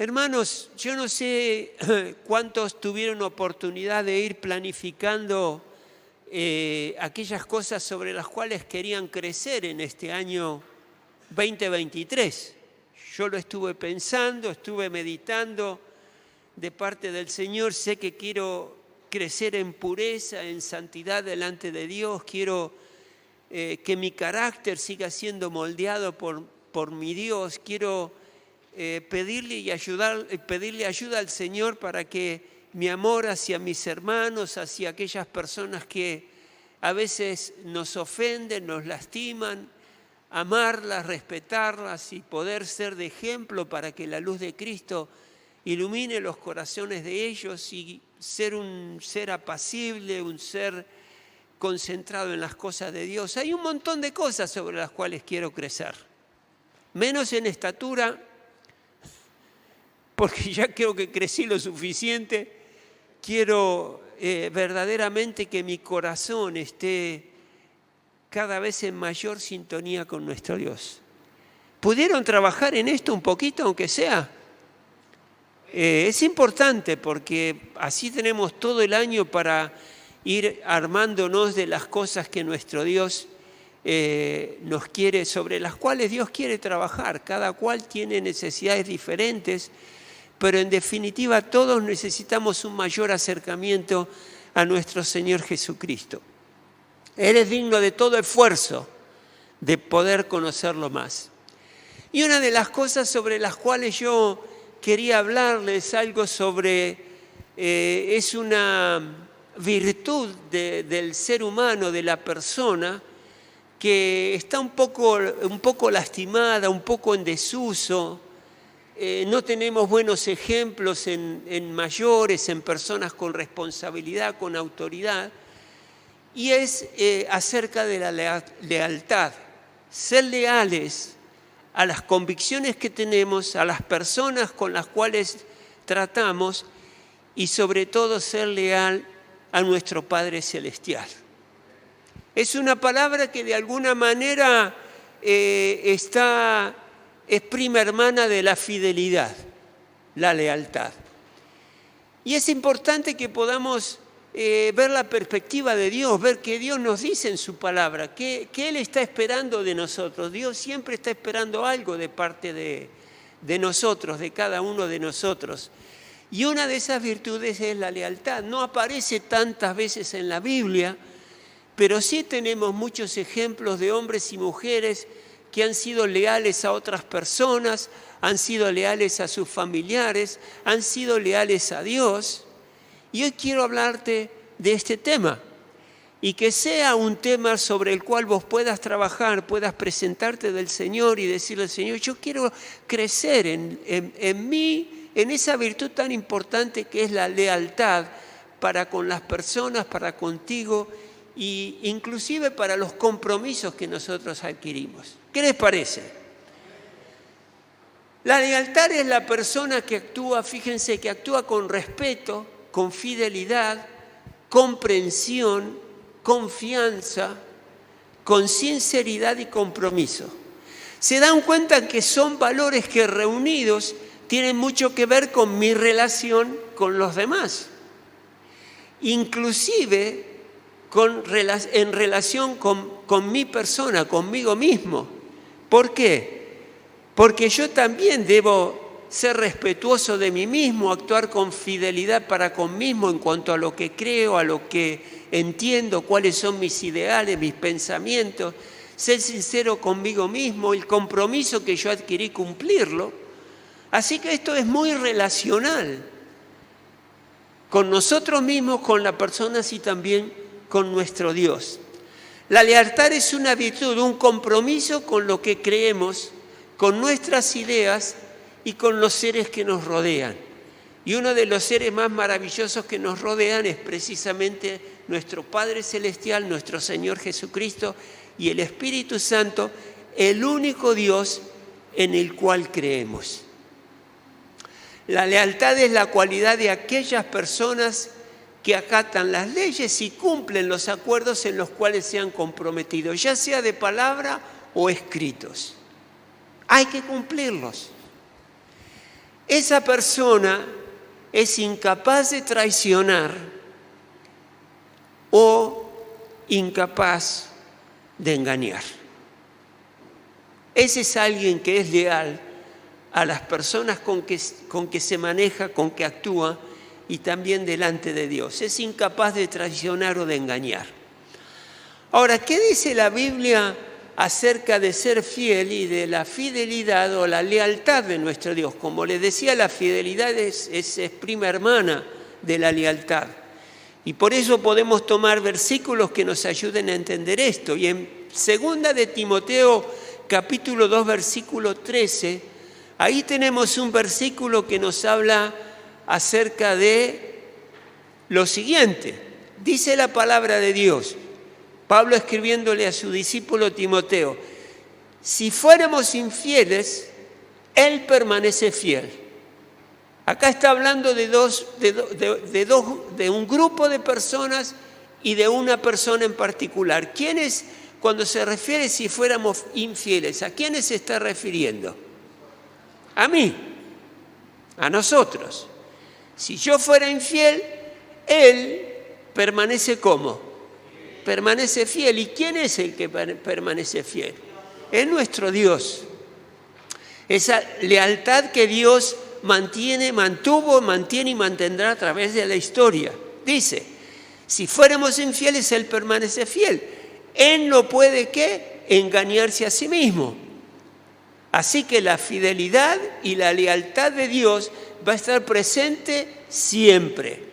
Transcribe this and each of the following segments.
Hermanos, yo no sé cuántos tuvieron oportunidad de ir planificando aquellas cosas sobre las cuales querían crecer en este año 2023. Yo lo estuve pensando, estuve meditando de parte del Señor. Sé que quiero crecer en pureza, en santidad delante de Dios. Quiero que mi carácter siga siendo moldeado por mi Dios. Quiero pedirle ayuda al Señor para que mi amor hacia mis hermanos, hacia aquellas personas que a veces nos ofenden, nos lastiman, amarlas, respetarlas y poder ser de ejemplo para que la luz de Cristo ilumine los corazones de ellos y ser un ser apacible, un ser concentrado en las cosas de Dios. Hay un montón de cosas sobre las cuales quiero crecer. Menos en estatura, porque ya creo que crecí lo suficiente. Quiero verdaderamente que mi corazón esté cada vez en mayor sintonía con nuestro Dios. ¿Pudieron trabajar en esto un poquito, aunque sea? Es importante porque así tenemos todo el año para ir armándonos de las cosas que nuestro Dios nos quiere, sobre las cuales Dios quiere trabajar. Cada cual tiene necesidades diferentes, pero en definitiva todos necesitamos un mayor acercamiento a nuestro Señor Jesucristo. Él es digno de todo esfuerzo de poder conocerlo más. Y una de las cosas sobre las cuales yo quería hablarles algo sobre, es una virtud del ser humano, de la persona, que está un poco lastimada, un poco en desuso. No tenemos buenos ejemplos en mayores, en personas con responsabilidad, con autoridad. Y es acerca de la lealtad. Ser leales a las convicciones que tenemos, a las personas con las cuales tratamos y sobre todo ser leal a nuestro Padre Celestial. Es una palabra que de alguna manera es prima hermana de la fidelidad, la lealtad. Y es importante que podamos ver la perspectiva de Dios, ver qué Dios nos dice en su palabra, qué Él está esperando de nosotros. Dios siempre está esperando algo de parte de nosotros, de cada uno de nosotros. Y una de esas virtudes es la lealtad. No aparece tantas veces en la Biblia, pero sí tenemos muchos ejemplos de hombres y mujeres que han sido leales a otras personas, han sido leales a sus familiares, han sido leales a Dios. Y hoy quiero hablarte de este tema y que sea un tema sobre el cual vos puedas trabajar, puedas presentarte del Señor y decirle al Señor, yo quiero crecer en mí, en esa virtud tan importante que es la lealtad para con las personas, para contigo e inclusive para los compromisos que nosotros adquirimos. ¿Qué les parece? La lealtad es la persona que actúa, fíjense, que actúa con respeto, con fidelidad, comprensión, confianza, con sinceridad y compromiso. Se dan cuenta que son valores que reunidos tienen mucho que ver con mi relación con los demás, inclusive en relación con mi persona, conmigo mismo. ¿Por qué? Porque yo también debo ser respetuoso de mí mismo, actuar con fidelidad para conmigo en cuanto a lo que creo, a lo que entiendo, cuáles son mis ideales, mis pensamientos, ser sincero conmigo mismo, el compromiso que yo adquirí, cumplirlo. Así que esto es muy relacional con nosotros mismos, con las personas y también con nuestro Dios. La lealtad es una virtud, un compromiso con lo que creemos, con nuestras ideas y con los seres que nos rodean. Y uno de los seres más maravillosos que nos rodean es precisamente nuestro Padre Celestial, nuestro Señor Jesucristo y el Espíritu Santo, el único Dios en el cual creemos. La lealtad es la cualidad de aquellas personas que acatan las leyes y cumplen los acuerdos en los cuales se han comprometido, ya sea de palabra o escritos. Hay que cumplirlos. esa persona es incapaz de traicionar o incapaz de engañar. Ese es alguien que es leal a las personas con que se maneja, con que actúa y también delante de Dios. Es incapaz de traicionar o de engañar. Ahora, ¿qué dice la Biblia acerca de ser fiel y de la fidelidad o la lealtad de nuestro Dios? Como les decía, la fidelidad es prima hermana de la lealtad. Y por eso podemos tomar versículos que nos ayuden a entender esto. Y en 2 de Timoteo, capítulo 2, versículo 13, ahí tenemos un versículo que nos habla acerca de lo siguiente. Dice la palabra de Dios, Pablo escribiéndole a su discípulo Timoteo: si fuéramos infieles, Él permanece fiel. Acá está hablando de un grupo de personas y de una persona en particular. ¿Quiénes, cuando se refiere si fuéramos infieles, a quiénes se está refiriendo? A mí, a nosotros. Si yo fuera infiel, Él permanece ¿cómo? Permanece fiel. ¿Y quién es el que permanece fiel? Es nuestro Dios. Esa lealtad que Dios mantuvo, mantiene y mantendrá a través de la historia. Dice, si fuéramos infieles, Él permanece fiel. Él no puede, ¿qué? Engañarse a sí mismo. Así que la fidelidad y la lealtad de Dios va a estar presente siempre.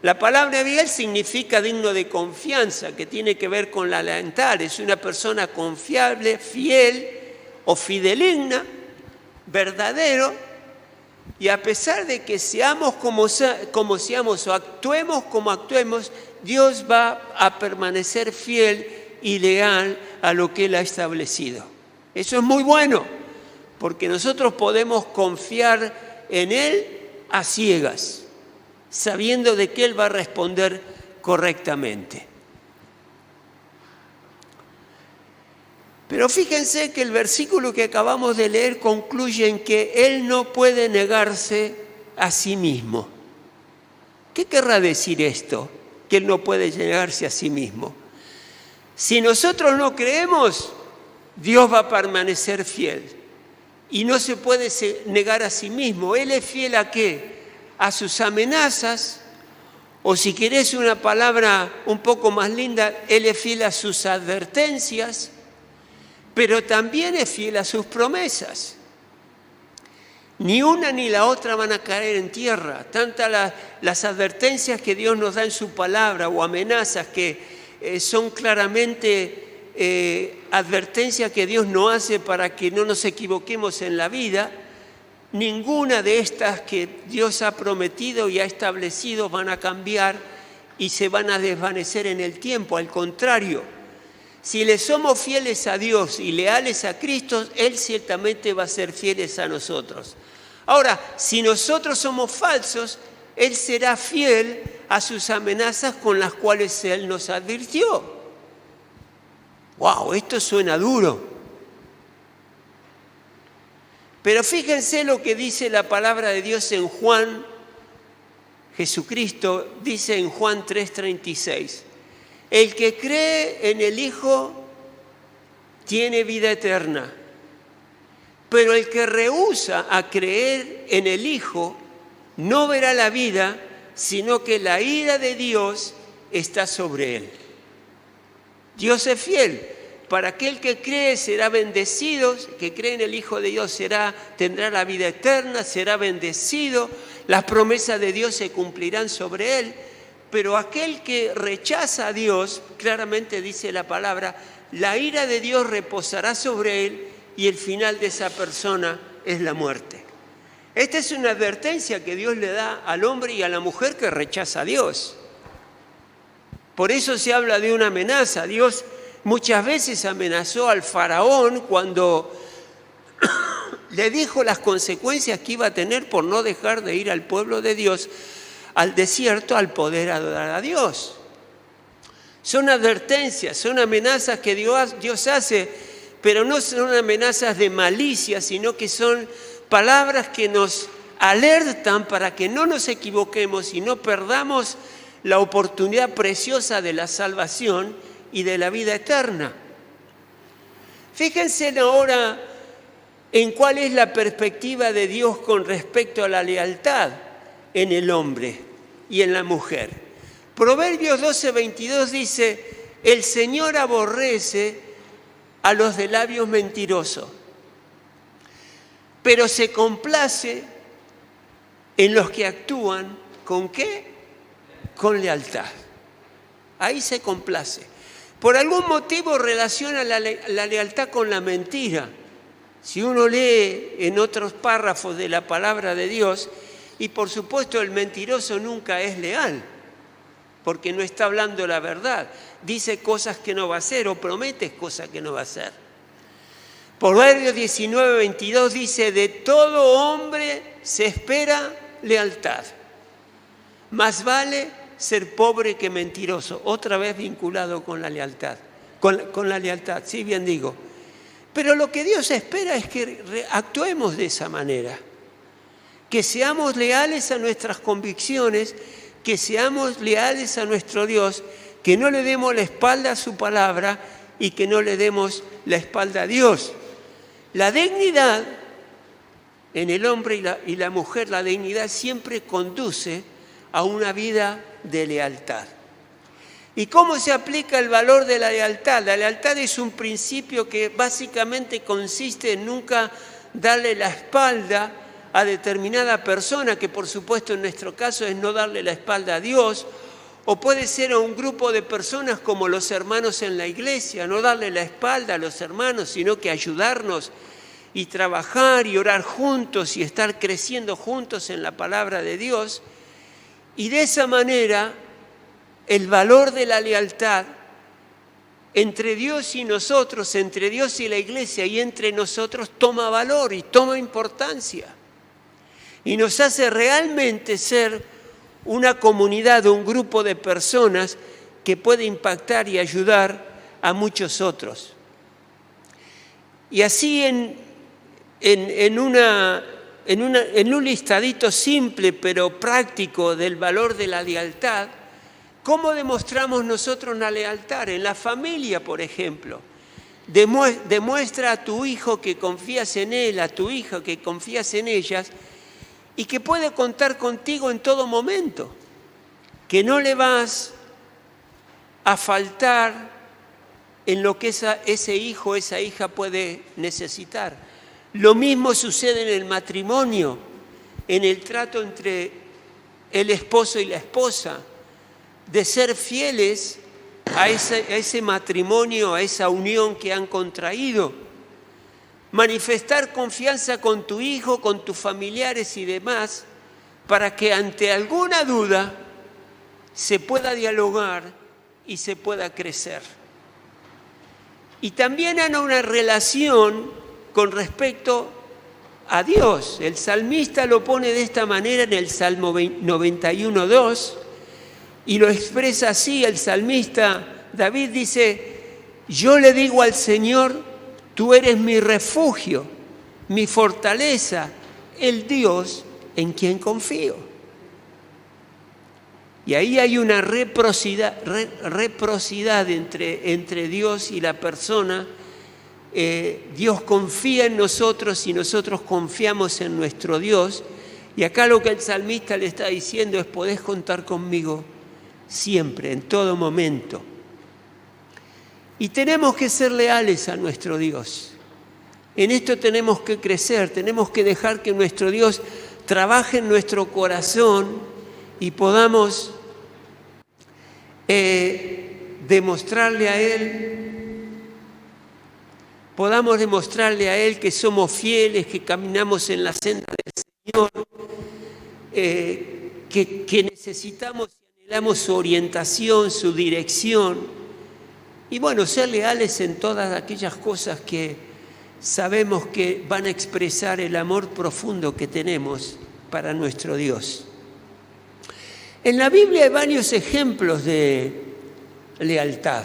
La palabra fiel significa digno de confianza, que tiene que ver con la lealtad. Es una persona confiable, fiel o fideligna, verdadero, y a pesar de que seamos como seamos o actuemos como actuemos, Dios va a permanecer fiel y leal a lo que Él ha establecido. Eso es muy bueno, porque nosotros podemos confiar en Él a ciegas, sabiendo de que Él va a responder correctamente. Pero fíjense que el versículo que acabamos de leer concluye en que Él no puede negarse a sí mismo. ¿Qué querrá decir esto? Que Él no puede negarse a sí mismo. Si nosotros no creemos, Dios va a permanecer fiel. Y no se puede negar a sí mismo. Él es fiel ¿a qué? A sus amenazas, o si querés una palabra un poco más linda, Él es fiel a sus advertencias, pero también es fiel a sus promesas. Ni una ni la otra van a caer en tierra. Tantas las advertencias que Dios nos da en su palabra o amenazas que son claramente advertencias que Dios nos hace para que no nos equivoquemos en la vida. Ninguna de estas que Dios ha prometido y ha establecido van a cambiar y se van a desvanecer en el tiempo. Al contrario, si le somos fieles a Dios y leales a Cristo, Él ciertamente va a ser fieles a nosotros. Ahora, si nosotros somos falsos, Él será fiel a sus amenazas con las cuales Él nos advirtió. ¡Wow! Esto suena duro. Pero fíjense lo que dice la palabra de Dios en Juan. Jesucristo dice en Juan 3:36, el que cree en el Hijo tiene vida eterna, pero el que rehúsa a creer en el Hijo no verá la vida, sino que la ira de Dios está sobre él. Dios es fiel. Para aquel que cree será bendecido, que cree en el Hijo de Dios tendrá la vida eterna, será bendecido, las promesas de Dios se cumplirán sobre él, pero aquel que rechaza a Dios, claramente dice la palabra, la ira de Dios reposará sobre él y el final de esa persona es la muerte. Esta es una advertencia que Dios le da al hombre y a la mujer que rechaza a Dios. Por eso se habla de una amenaza. Dios muchas veces amenazó al faraón cuando le dijo las consecuencias que iba a tener por no dejar de ir al pueblo de Dios al desierto al poder adorar a Dios. Son advertencias, son amenazas que Dios hace, pero no son amenazas de malicia, sino que son palabras que nos alertan para que no nos equivoquemos y no perdamos la oportunidad preciosa de la salvación y de la vida eterna. Fíjense ahora en cuál es la perspectiva de Dios con respecto a la lealtad en el hombre y en la mujer. Proverbios 12:22 dice: el Señor aborrece a los de labios mentirosos, pero se complace en los que actúan, ¿con qué? Con lealtad. Ahí se complace. Por algún motivo relaciona la lealtad con la mentira. Si uno lee en otros párrafos de la palabra de Dios, y por supuesto el mentiroso nunca es leal, porque no está hablando la verdad. Dice cosas que no va a hacer o promete cosas que no va a hacer. Proverbios 19:22 dice: de todo hombre se espera lealtad. Más vale ser pobre que mentiroso. Otra vez vinculado con la lealtad. Con la lealtad, sí, bien digo. Pero lo que Dios espera es que actuemos de esa manera. Que seamos leales a nuestras convicciones, que seamos leales a nuestro Dios, que no le demos la espalda a su palabra y que no le demos la espalda a Dios. La dignidad en el hombre y la mujer, la dignidad siempre conduce a una vida de lealtad. ¿Y cómo se aplica el valor de la lealtad? La lealtad es un principio que básicamente consiste en nunca darle la espalda a determinada persona, que por supuesto en nuestro caso es no darle la espalda a Dios, o puede ser a un grupo de personas como los hermanos en la iglesia, no darle la espalda a los hermanos, sino que ayudarnos y trabajar y orar juntos y estar creciendo juntos en la palabra de Dios. Y de esa manera el valor de la lealtad entre Dios y nosotros, entre Dios y la iglesia y entre nosotros toma valor y toma importancia. Y nos hace realmente ser una comunidad, un grupo de personas que puede impactar y ayudar a muchos otros. Y así en un listadito simple pero práctico del valor de la lealtad, ¿cómo demostramos nosotros la lealtad? En la familia, por ejemplo. Demuestra a tu hijo que confías en él, a tu hija que confías en ellas, y que puede contar contigo en todo momento, que no le vas a faltar en lo que ese hijo o esa hija puede necesitar. Lo mismo sucede en el matrimonio, en el trato entre el esposo y la esposa, de ser fieles a ese matrimonio, a esa unión que han contraído. Manifestar confianza con tu hijo, con tus familiares y demás, para que ante alguna duda se pueda dialogar y se pueda crecer. Y también hay una relación con respecto a Dios. El salmista lo pone de esta manera en el Salmo 91:2 y lo expresa así. El salmista David dice: yo le digo al Señor, tú eres mi refugio, mi fortaleza, el Dios en quien confío. Y ahí hay una reciprocidad entre Dios y la persona. Dios confía en nosotros y nosotros confiamos en nuestro Dios. Y acá lo que el salmista le está diciendo es: podés contar conmigo siempre, en todo momento. Y tenemos que ser leales a nuestro Dios. En esto tenemos que crecer, tenemos que dejar que nuestro Dios trabaje en nuestro corazón y podamos demostrarle a Él que somos fieles, que caminamos en la senda del Señor, que necesitamos y anhelamos su orientación, su dirección. Y bueno, ser leales en todas aquellas cosas que sabemos que van a expresar el amor profundo que tenemos para nuestro Dios. En la Biblia hay varios ejemplos de lealtad.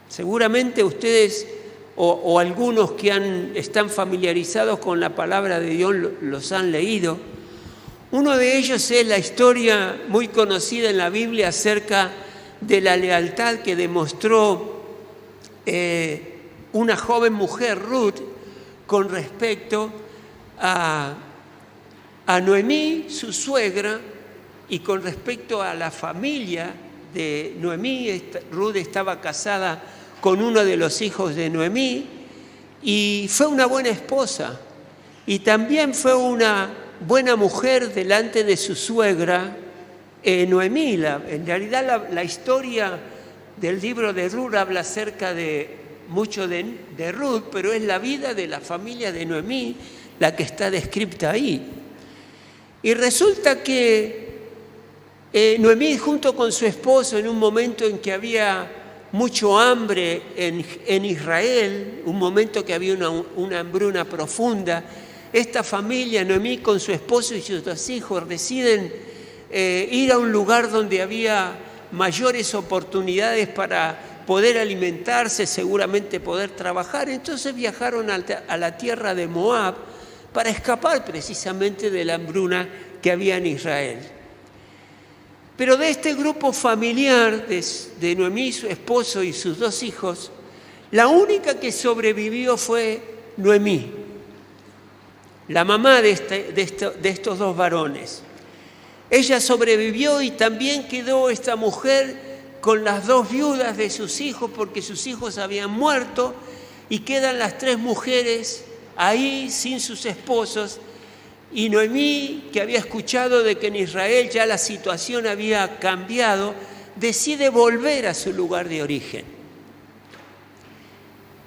Seguramente ustedes o algunos que están familiarizados con la palabra de Dios los han leído. Uno de ellos es la historia muy conocida en la Biblia acerca de la lealtad que demostró una joven mujer, Ruth, con respecto a Noemí, su suegra, y con respecto a la familia de Noemí. Ruth estaba casada con uno de los hijos de Noemí y fue una buena esposa y también fue una buena mujer delante de su suegra Noemí. En realidad la historia del libro de Ruth habla acerca de mucho de Ruth, pero es la vida de la familia de Noemí la que está descrita ahí. Y resulta que Noemí, junto con su esposo, en un momento en que había mucho hambre en Israel, un momento que había una hambruna profunda, esta familia, Noemí con su esposo y sus 2 hijos, deciden ir a un lugar donde había mayores oportunidades para poder alimentarse, seguramente poder trabajar. Entonces viajaron a la tierra de Moab para escapar precisamente de la hambruna que había en Israel. Pero de este grupo familiar de Noemí, su esposo y sus 2 hijos, la única que sobrevivió fue Noemí, la mamá de estos 2 varones. Ella sobrevivió y también quedó esta mujer con las 2 viudas de sus hijos, porque sus hijos habían muerto, y quedan las 3 mujeres ahí sin sus esposos. Y Noemí, que había escuchado de que en Israel ya la situación había cambiado, decide volver a su lugar de origen.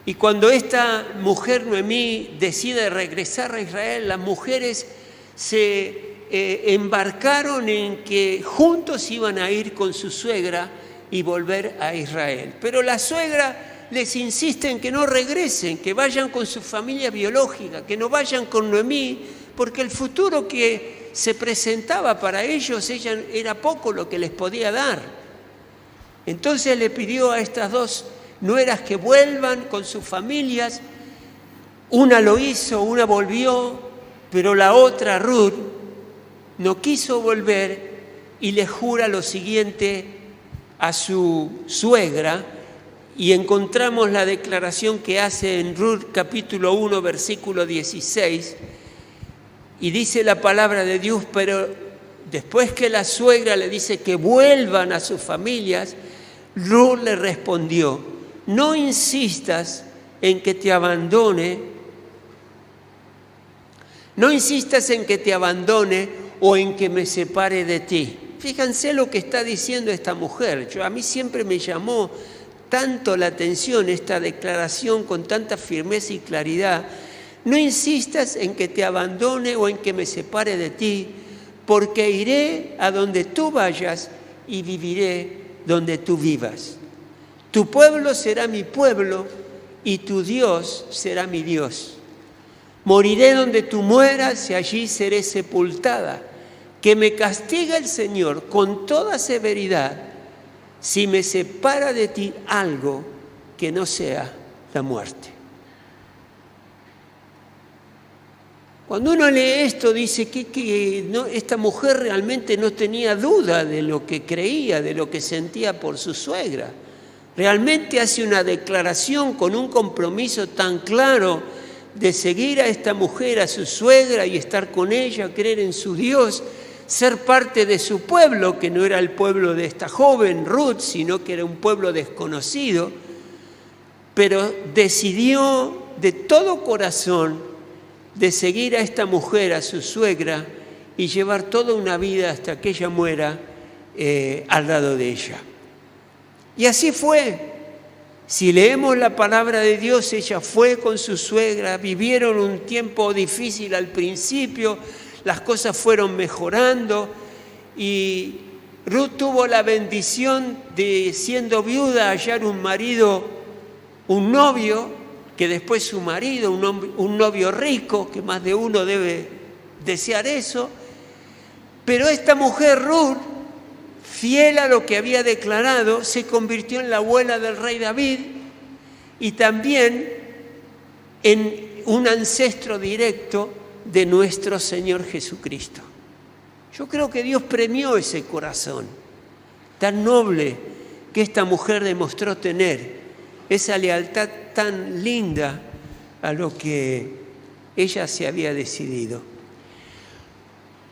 Y cuando esta mujer, Noemí, decide regresar a Israel, las mujeres se embarcaron en que juntos iban a ir con su suegra y volver a Israel. Pero la suegra les insiste en que no regresen, que vayan con su familia biológica, que no vayan con Noemí, porque el futuro que se presentaba para ellos era poco lo que les podía dar. Entonces le pidió a estas 2 nueras que vuelvan con sus familias. Una lo hizo, una volvió, pero la otra, Ruth, no quiso volver y le jura lo siguiente a su suegra, y encontramos la declaración que hace en Ruth capítulo 1, versículo 16, y dice la palabra de Dios: pero después que la suegra le dice que vuelvan a sus familias, Ruth le respondió: no insistas en que te abandone, o en que me separe de ti. Fíjense lo que está diciendo esta mujer. A mí siempre me llamó tanto la atención esta declaración con tanta firmeza y claridad. No insistas en que te abandone o en que me separe de ti, porque iré a donde tú vayas y viviré donde tú vivas. Tu pueblo será mi pueblo y tu Dios será mi Dios. Moriré donde tú mueras y allí seré sepultada. Que me castigue el Señor con toda severidad si me separa de ti algo que no sea la muerte. Cuando uno lee esto, dice que esta mujer realmente no tenía duda de lo que creía, de lo que sentía por su suegra. Realmente hace una declaración con un compromiso tan claro de seguir a esta mujer, a su suegra, y estar con ella, creer en su Dios, ser parte de su pueblo, que no era el pueblo de esta joven Ruth, sino que era un pueblo desconocido, pero decidió de todo corazón de seguir a esta mujer, a su suegra, y llevar toda una vida hasta que ella muera al lado de ella. Y así fue. Si leemos la palabra de Dios, ella fue con su suegra, vivieron un tiempo difícil al principio, las cosas fueron mejorando y Ruth tuvo la bendición de, siendo viuda, hallar un marido, un novio, que después su marido, un novio rico, que más de uno debe desear eso. Pero esta mujer, Ruth, fiel a lo que había declarado, se convirtió en la abuela del rey David y también en un ancestro directo de nuestro Señor Jesucristo. Yo creo que Dios premió ese corazón tan noble que esta mujer demostró tener, esa lealtad tan linda a lo que ella se había decidido.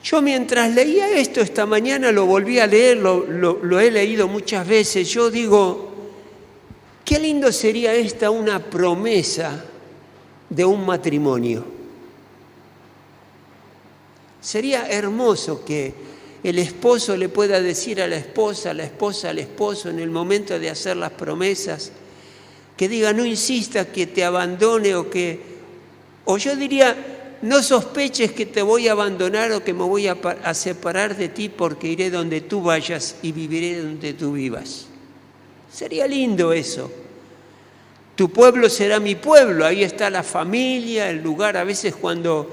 Yo mientras leía esto esta mañana, lo volví a leer, lo he leído muchas veces, yo digo, qué lindo sería esta una promesa de un matrimonio. Sería hermoso que el esposo le pueda decir a la esposa al esposo en el momento de hacer las promesas, que diga, no insistas que te abandone o yo diría, no sospeches que te voy a abandonar o que me voy a separar de ti porque iré donde tú vayas y viviré donde tú vivas. Sería lindo eso. Tu pueblo será mi pueblo, ahí está la familia, el lugar. A veces cuando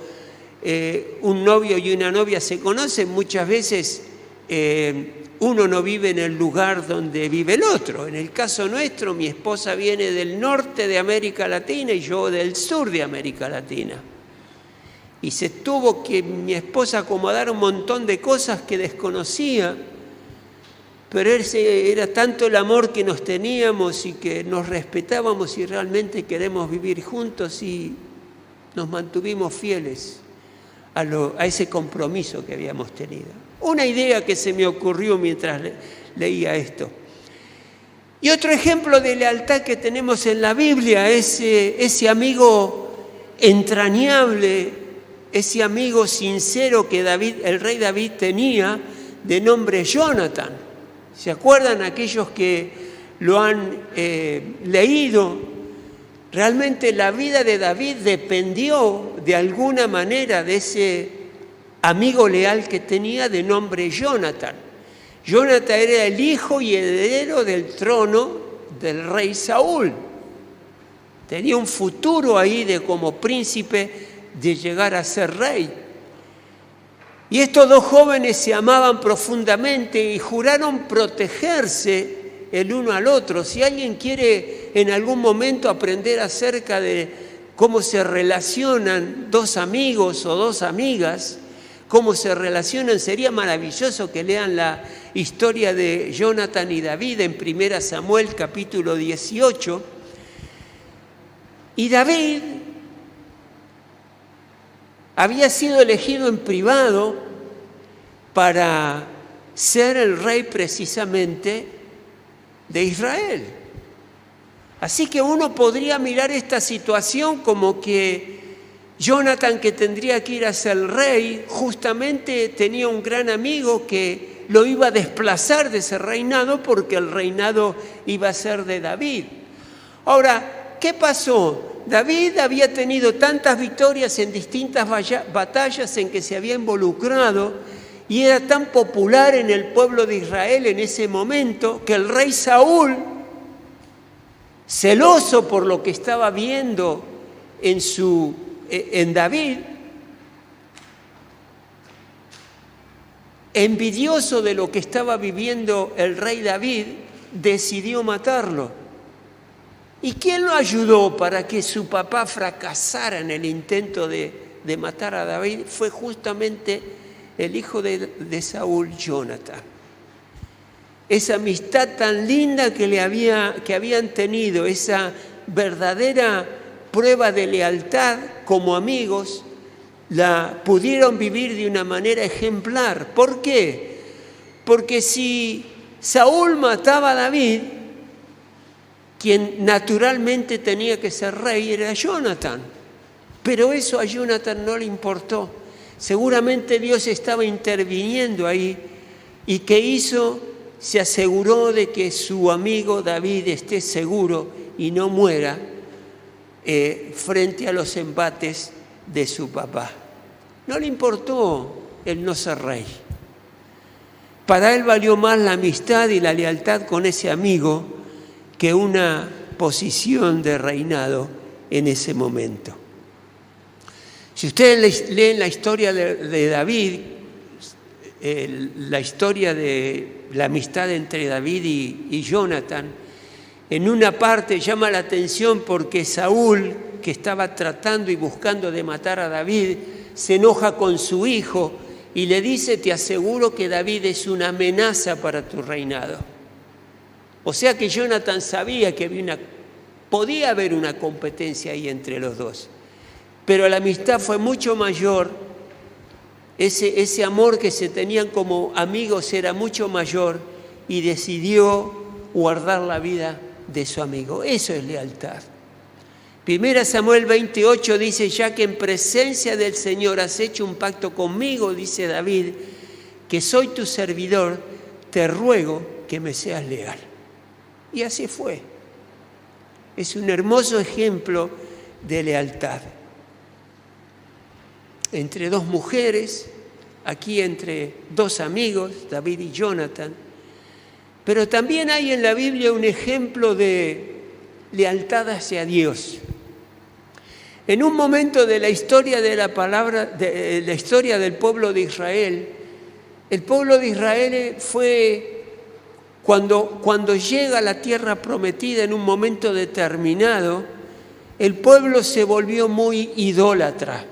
un novio y una novia se conocen, muchas veces uno no vive en el lugar donde vive el otro. En el caso nuestro, mi esposa viene del norte de América Latina y yo del sur de América Latina. Y se tuvo que mi esposa acomodar un montón de cosas que desconocía, pero era tanto el amor que nos teníamos y que nos respetábamos y realmente queremos vivir juntos y nos mantuvimos fieles a ese compromiso que habíamos tenido. Una idea que se me ocurrió mientras leía esto. Y otro ejemplo de lealtad que tenemos en la Biblia es ese amigo entrañable, ese amigo sincero que el rey David tenía, de nombre Jonatán. ¿Se acuerdan aquellos que lo han leído? Realmente la vida de David dependió de alguna manera de ese amigo leal que tenía de nombre Jonatán. Jonatán era el hijo y heredero del trono del rey Saúl. Tenía un futuro ahí de como príncipe de llegar a ser rey. Y estos dos jóvenes se amaban profundamente y juraron protegerse el uno al otro. Si alguien quiere en algún momento aprender acerca de cómo se relacionan dos amigos o dos amigas, cómo se relacionan, sería maravilloso que lean la historia de Jonatán y David en 1 Samuel capítulo 18. Y David había sido elegido en privado para ser el rey precisamente de Israel. Así que uno podría mirar esta situación como que Jonatán, que tendría que ir a ser rey, justamente tenía un gran amigo que lo iba a desplazar de ese reinado porque el reinado iba a ser de David. Ahora, ¿qué pasó? David había tenido tantas victorias en distintas batallas en que se había involucrado y era tan popular en el pueblo de Israel en ese momento que el rey Saúl, celoso por lo que estaba viendo en David, envidioso de lo que estaba viviendo el rey David, decidió matarlo. ¿Y quién lo ayudó para que su papá fracasara en el intento de matar a David? Fue justamente el hijo de Saúl, Jonatán. Esa amistad tan linda que habían tenido, esa verdadera prueba de lealtad como amigos, la pudieron vivir de una manera ejemplar. ¿Por qué? Porque si Saúl mataba a David, quien naturalmente tenía que ser rey era Jonatán. Pero eso a Jonatán no le importó. Seguramente Dios estaba interviniendo ahí. ¿Y qué hizo? Se aseguró de que su amigo David esté seguro y no muera frente a los embates de su papá. No le importó el no ser rey. Para él valió más la amistad y la lealtad con ese amigo que una posición de reinado en ese momento. Si ustedes leen la historia de David, la historia de la amistad entre David y Jonatán, en una parte llama la atención porque Saúl, que estaba tratando y buscando de matar a David, se enoja con su hijo y le dice: te aseguro que David es una amenaza para tu reinado. O sea que Jonathan sabía que podía haber una competencia ahí entre los dos, pero la amistad fue mucho mayor, ese amor que se tenían como amigos era mucho mayor, y decidió guardar la vida de su amigo. Eso es lealtad. 1 Samuel 28 dice: ya que en presencia del Señor has hecho un pacto conmigo, dice David, que soy tu servidor, te ruego que me seas leal. Y así fue. Es un hermoso ejemplo de lealtad. Entre dos mujeres, aquí entre dos amigos, David y Jonathan. Pero también hay en la Biblia un ejemplo de lealtad hacia Dios. En un momento de la historia de la historia del pueblo de Israel, el pueblo de Israel fue, cuando llega a la tierra prometida en un momento determinado, el pueblo se volvió muy idólatra.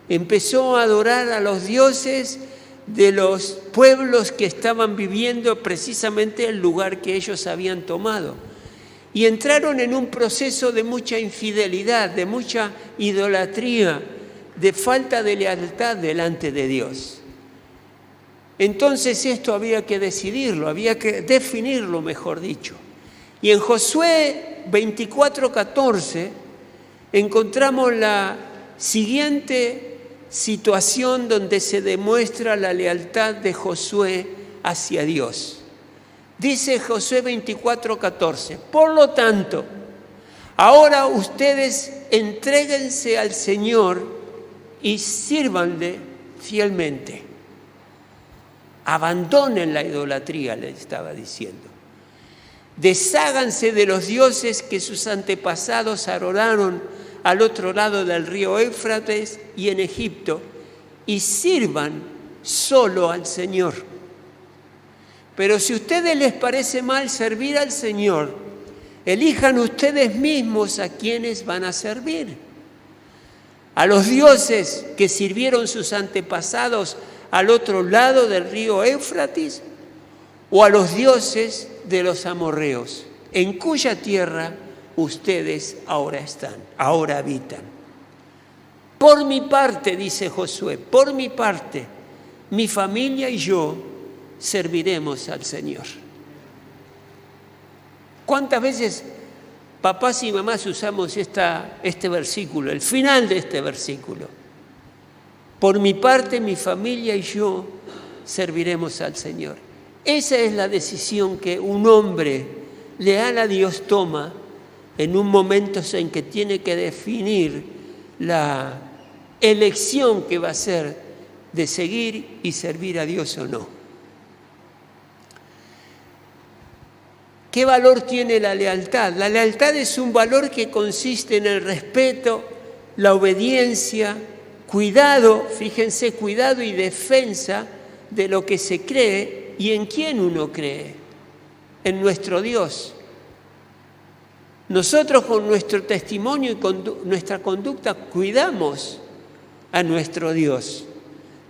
Empezó a adorar a los dioses de los pueblos que estaban viviendo precisamente el lugar que ellos habían tomado. Y entraron en un proceso de mucha infidelidad, de mucha idolatría, de falta de lealtad delante de Dios. Entonces esto había que decidirlo, había que definirlo, mejor dicho. Y en Josué 24:14 encontramos la siguiente situación donde se demuestra la lealtad de Josué hacia Dios. Dice Josué 24:14: por lo tanto, ahora ustedes entréguense al Señor y sírvanle fielmente. Abandonen la idolatría, le estaba diciendo. Desháganse de los dioses que sus antepasados adoraron al otro lado del río Éufrates y en Egipto, y sirvan solo al Señor. Pero si a ustedes les parece mal servir al Señor, elijan ustedes mismos a quienes van a servir. A los dioses que sirvieron sus antepasados al otro lado del río Éufrates, o a los dioses de los amorreos, en cuya tierra ustedes ahora habitan. Por mi parte, dice Josué, por mi parte, mi familia y yo serviremos al Señor. ¿Cuántas veces papás y mamás usamos este versículo, el final de este versículo? Por mi parte, mi familia y yo serviremos al Señor. Esa es la decisión que un hombre leal a Dios toma en un momento en que tiene que definir la elección que va a hacer de seguir y servir a Dios o no. ¿Qué valor tiene la lealtad? La lealtad es un valor que consiste en el respeto, la obediencia, cuidado, fíjense, cuidado y defensa de lo que se cree y en quién uno cree, en nuestro Dios. Nosotros con nuestro testimonio y con nuestra conducta cuidamos a nuestro Dios,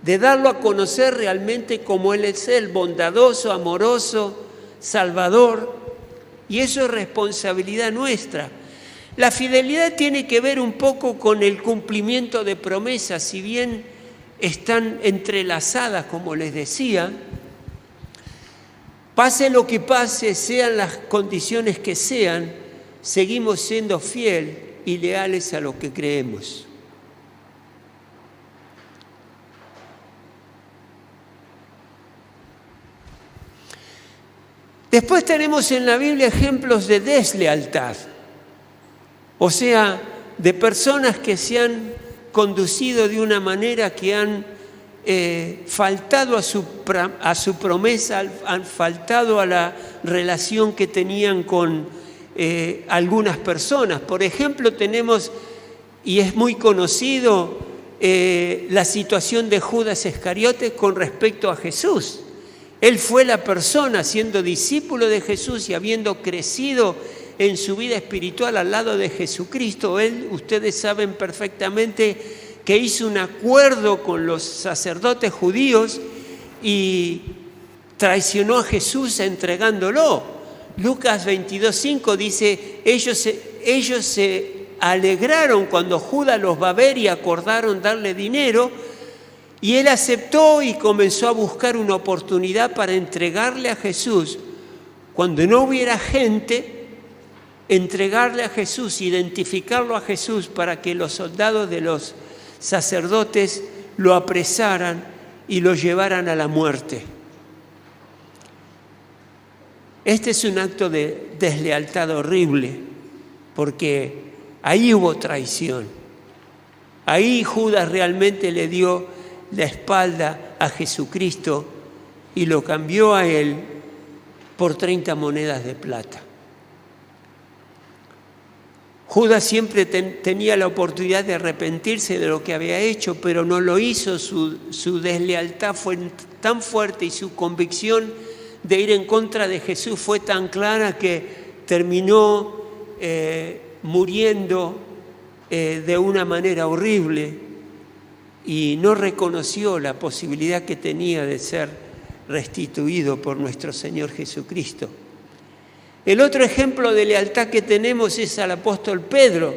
de darlo a conocer realmente como Él es, bondadoso, amoroso, salvador, y eso es responsabilidad nuestra. La fidelidad tiene que ver un poco con el cumplimiento de promesas, si bien están entrelazadas, como les decía. Pase lo que pase, sean las condiciones que sean, seguimos siendo fieles y leales a lo que creemos. Después tenemos en la Biblia ejemplos de deslealtad, o sea, de personas que se han conducido de una manera que han faltado a su promesa, han faltado a la relación que tenían con algunas personas. Por ejemplo, tenemos, y es muy conocido, la situación de Judas Iscariote con respecto a Jesús. Él fue la persona, siendo discípulo de Jesús y habiendo crecido en su vida espiritual al lado de Jesucristo. Ustedes saben perfectamente que hizo un acuerdo con los sacerdotes judíos y traicionó a Jesús entregándolo. Lucas 22:5 dice, ellos se alegraron cuando Judas los va a ver y acordaron darle dinero, y él aceptó y comenzó a buscar una oportunidad para entregarle a Jesús. Cuando no hubiera gente, entregarle a Jesús, identificarlo a Jesús para que los soldados de los sacerdotes lo apresaran y lo llevaran a la muerte. Este es un acto de deslealtad horrible, porque ahí hubo traición. Ahí Judas realmente le dio la espalda a Jesucristo y lo cambió a él por 30 monedas de plata. Judas siempre tenía la oportunidad de arrepentirse de lo que había hecho, pero no lo hizo. Su deslealtad fue tan fuerte y su convicción de ir en contra de Jesús fue tan clara que terminó muriendo de una manera horrible y no reconoció la posibilidad que tenía de ser restituido por nuestro Señor Jesucristo. El otro ejemplo de lealtad que tenemos es al apóstol Pedro,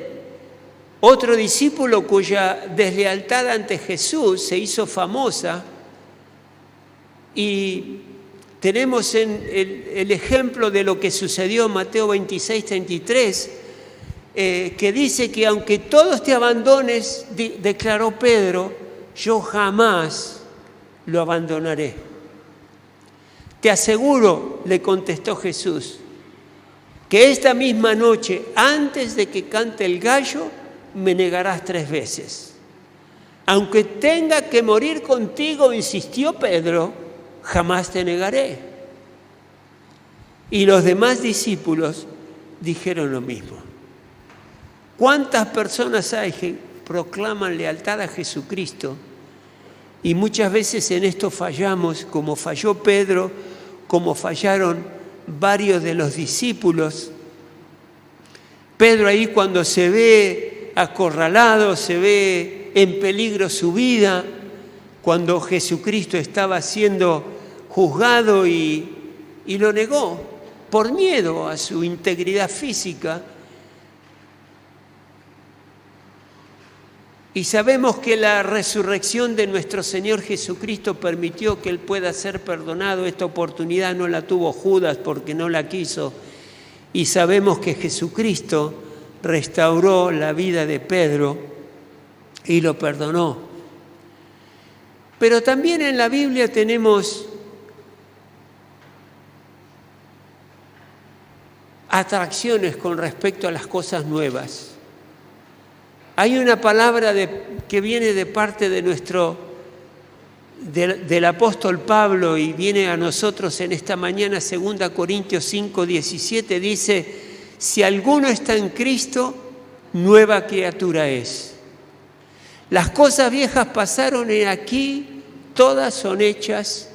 otro discípulo cuya deslealtad ante Jesús se hizo famosa, y tenemos el ejemplo de lo que sucedió en Mateo 26:33, que dice que aunque todos te abandones, declaró Pedro, yo jamás lo abandonaré. Te aseguro, le contestó Jesús, que esta misma noche, antes de que cante el gallo, me negarás 3 veces. Aunque tenga que morir contigo, insistió Pedro, jamás te negaré. Y los demás discípulos dijeron lo mismo. ¿Cuántas personas hay que proclaman lealtad a Jesucristo? Y muchas veces en esto fallamos, como falló Pedro, como fallaron varios de los discípulos. Pedro ahí, cuando se ve acorralado, se ve en peligro su vida, cuando Jesucristo estaba siendo juzgado y lo negó por miedo a su integridad física. Y sabemos que la resurrección de nuestro Señor Jesucristo permitió que Él pueda ser perdonado. Esta oportunidad no la tuvo Judas porque no la quiso. Y sabemos que Jesucristo restauró la vida de Pedro y lo perdonó. Pero también en la Biblia tenemos atracciones con respecto a las cosas nuevas. Hay una palabra que viene de parte del apóstol Pablo y viene a nosotros en esta mañana, 2 Corintios 5:17, dice, si alguno está en Cristo, nueva criatura es. Las cosas viejas pasaron y aquí todas son hechas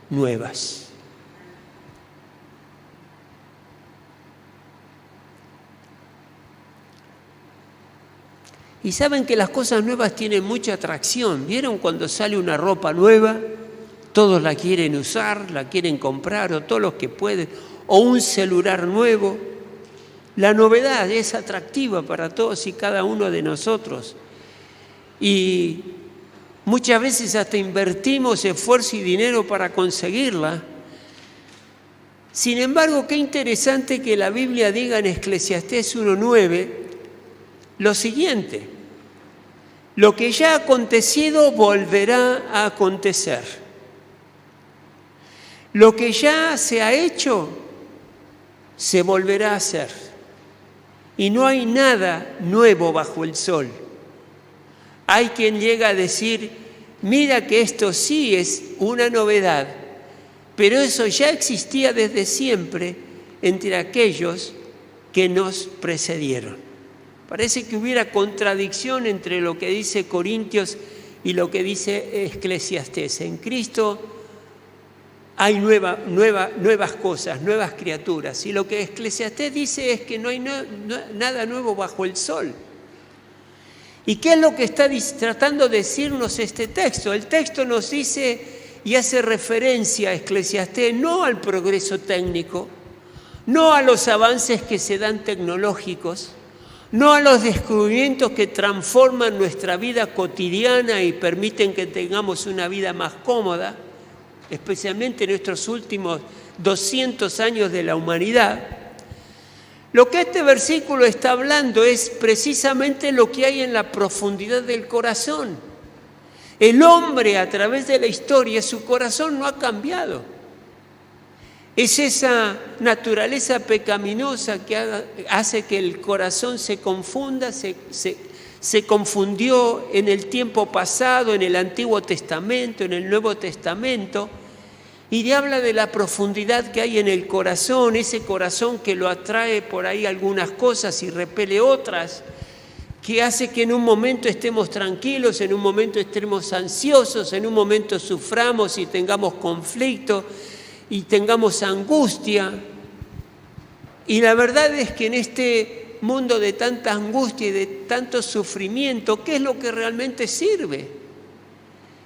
nuevas. Y saben que las cosas nuevas tienen mucha atracción. ¿Vieron cuando sale una ropa nueva? Todos la quieren usar, la quieren comprar, o todos los que pueden, o un celular nuevo. La novedad es atractiva para todos y cada uno de nosotros. Y muchas veces hasta invertimos esfuerzo y dinero para conseguirla. Sin embargo, qué interesante que la Biblia diga en Eclesiastés 1:9 lo siguiente: lo que ya ha acontecido volverá a acontecer. Lo que ya se ha hecho se volverá a hacer. Y no hay nada nuevo bajo el sol. Hay quien llega a decir, mira que esto sí es una novedad, pero eso ya existía desde siempre entre aquellos que nos precedieron. Parece que hubiera contradicción entre lo que dice Corintios y lo que dice Eclesiastés. En Cristo hay nuevas cosas, nuevas criaturas. Y lo que Eclesiastés dice es que no hay nada nuevo bajo el sol. ¿Y qué es lo que está tratando de decirnos este texto? El texto nos dice y hace referencia a Eclesiastés no al progreso técnico, no a los avances que se dan tecnológicos, no a los descubrimientos que transforman nuestra vida cotidiana y permiten que tengamos una vida más cómoda, especialmente en estos últimos 200 años de la humanidad. Lo que este versículo está hablando es precisamente lo que hay en la profundidad del corazón. El hombre, a través de la historia, su corazón no ha cambiado. Es esa naturaleza pecaminosa que hace que el corazón se confunda, se confundió en el tiempo pasado, en el Antiguo Testamento, en el Nuevo Testamento, y habla de la profundidad que hay en el corazón, ese corazón que lo atrae por ahí algunas cosas y repele otras, que hace que en un momento estemos tranquilos, en un momento estemos ansiosos, en un momento suframos y tengamos conflicto y tengamos angustia. Y la verdad es que en este mundo de tanta angustia y de tanto sufrimiento, ¿qué es lo que realmente sirve?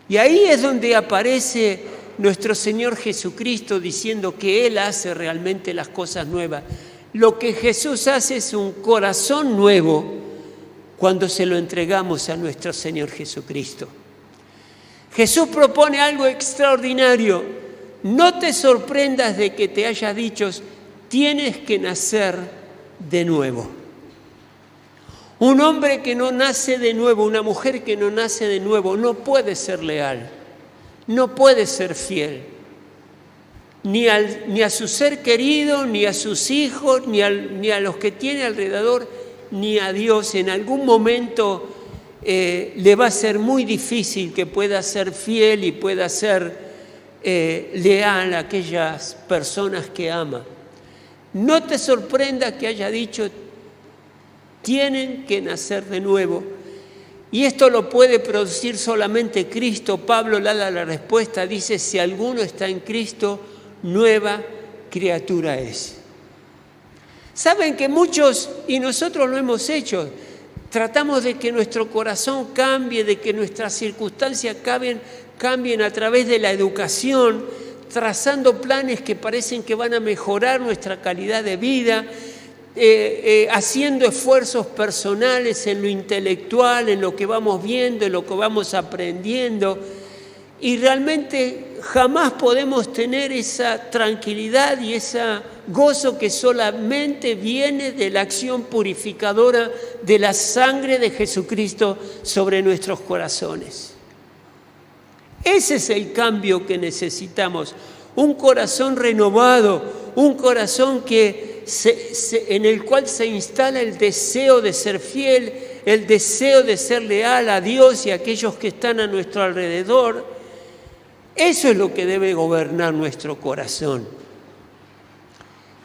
Y ahí es donde aparece nuestro Señor Jesucristo diciendo que Él hace realmente las cosas nuevas. Lo que Jesús hace es un corazón nuevo cuando se lo entregamos a nuestro Señor Jesucristo. Jesús propone algo extraordinario. No te sorprendas de que te haya dicho, tienes que nacer de nuevo. Un hombre que no nace de nuevo, una mujer que no nace de nuevo, no puede ser leal. No puede ser fiel, ni a su ser querido, ni a sus hijos, ni a los que tiene alrededor, ni a Dios. En algún momento le va a ser muy difícil que pueda ser fiel y pueda ser leal a aquellas personas que ama. No te sorprenda que haya dicho, tienen que nacer de nuevo. Y esto lo puede producir solamente Cristo. Pablo le da la respuesta, dice, si alguno está en Cristo, nueva criatura es. Saben que muchos, y nosotros lo hemos hecho, tratamos de que nuestro corazón cambie, de que nuestras circunstancias cambien a través de la educación, trazando planes que parecen que van a mejorar nuestra calidad de vida, haciendo esfuerzos personales en lo intelectual, en lo que vamos viendo, en lo que vamos aprendiendo, y realmente jamás podemos tener esa tranquilidad y ese gozo que solamente viene de la acción purificadora de la sangre de Jesucristo sobre nuestros corazones. Ese es el cambio que necesitamos, un corazón renovado, un corazón en el cual se instala el deseo de ser fiel, el deseo de ser leal a Dios y a aquellos que están a nuestro alrededor. Eso es lo que debe gobernar nuestro corazón.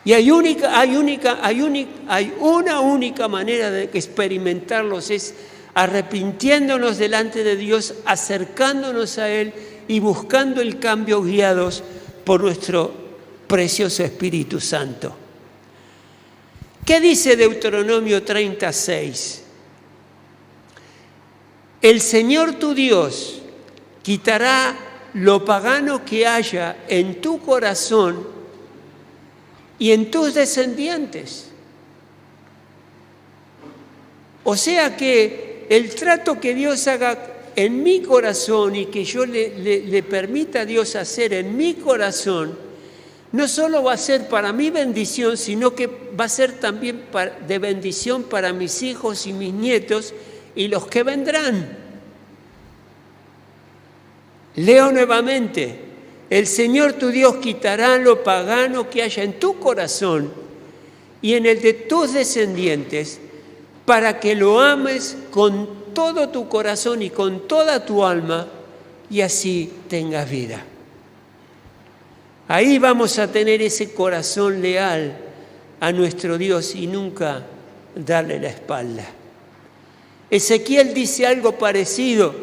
Y hay una única manera de experimentarlos, es arrepintiéndonos delante de Dios, acercándonos a Él y buscando el cambio guiados por nuestro precioso Espíritu Santo. ¿Qué dice Deuteronomio 36? El Señor tu Dios quitará lo pagano que haya en tu corazón y en tus descendientes. O sea que el trato que Dios haga en mi corazón y que yo le permita a Dios hacer en mi corazón, no solo va a ser para mi bendición, sino que va a ser también de bendición para mis hijos y mis nietos y los que vendrán. Leo nuevamente, el Señor tu Dios quitará lo pagano que haya en tu corazón y en el de tus descendientes, para que lo ames con todo tu corazón y con toda tu alma, y así tengas vida. Ahí vamos a tener ese corazón leal a nuestro Dios y nunca darle la espalda. Ezequiel dice algo parecido,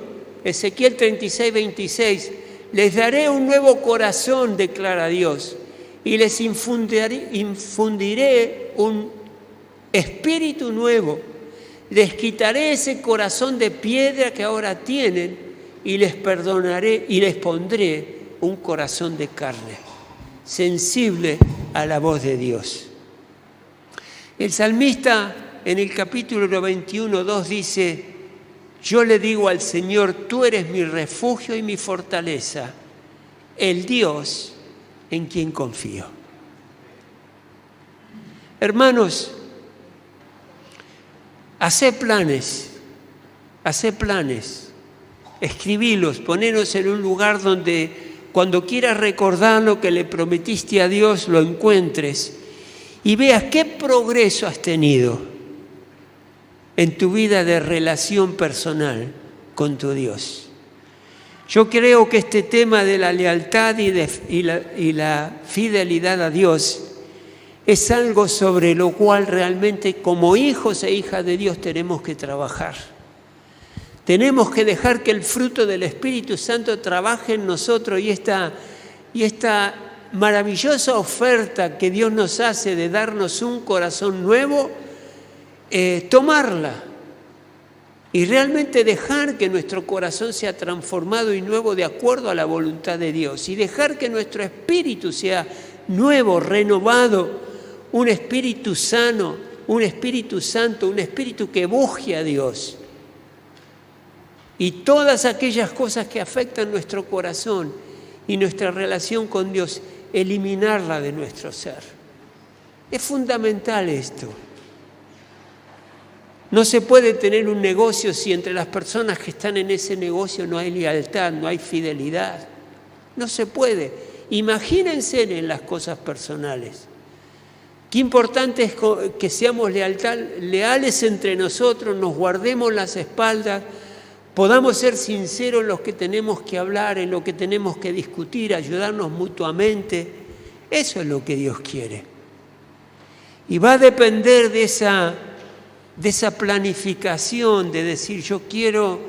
Ezequiel 36, 26, les daré un nuevo corazón, declara Dios, y les infundiré un espíritu nuevo. Les quitaré ese corazón de piedra que ahora tienen y les perdonaré y les pondré un corazón de carne, sensible a la voz de Dios. El salmista en el capítulo 21:2 dice: yo le digo al Señor, tú eres mi refugio y mi fortaleza, el Dios en quien confío. Hermanos, hacé planes, escribílos, poneros en un lugar donde cuando quieras recordar lo que le prometiste a Dios, lo encuentres y veas qué progreso has tenido en tu vida de relación personal con tu Dios. Yo creo que este tema de la lealtad y la fidelidad a Dios es algo sobre lo cual realmente como hijos e hijas de Dios tenemos que trabajar. Tenemos que dejar que el fruto del Espíritu Santo trabaje en nosotros y esta maravillosa oferta que Dios nos hace de darnos un corazón nuevo, tomarla y realmente dejar que nuestro corazón sea transformado y nuevo de acuerdo a la voluntad de Dios y dejar que nuestro espíritu sea nuevo, renovado, un espíritu sano, un espíritu santo, un espíritu que busque a Dios. Y todas aquellas cosas que afectan nuestro corazón y nuestra relación con Dios, eliminarla de nuestro ser. Es fundamental esto. No se puede tener un negocio si entre las personas que están en ese negocio no hay lealtad, no hay fidelidad. No se puede. Imagínense en las cosas personales. Qué importante es que seamos leales entre nosotros, nos guardemos las espaldas, podamos ser sinceros en lo que tenemos que hablar, en lo que tenemos que discutir, ayudarnos mutuamente. Eso es lo que Dios quiere. Y va a depender de esa planificación, de decir yo quiero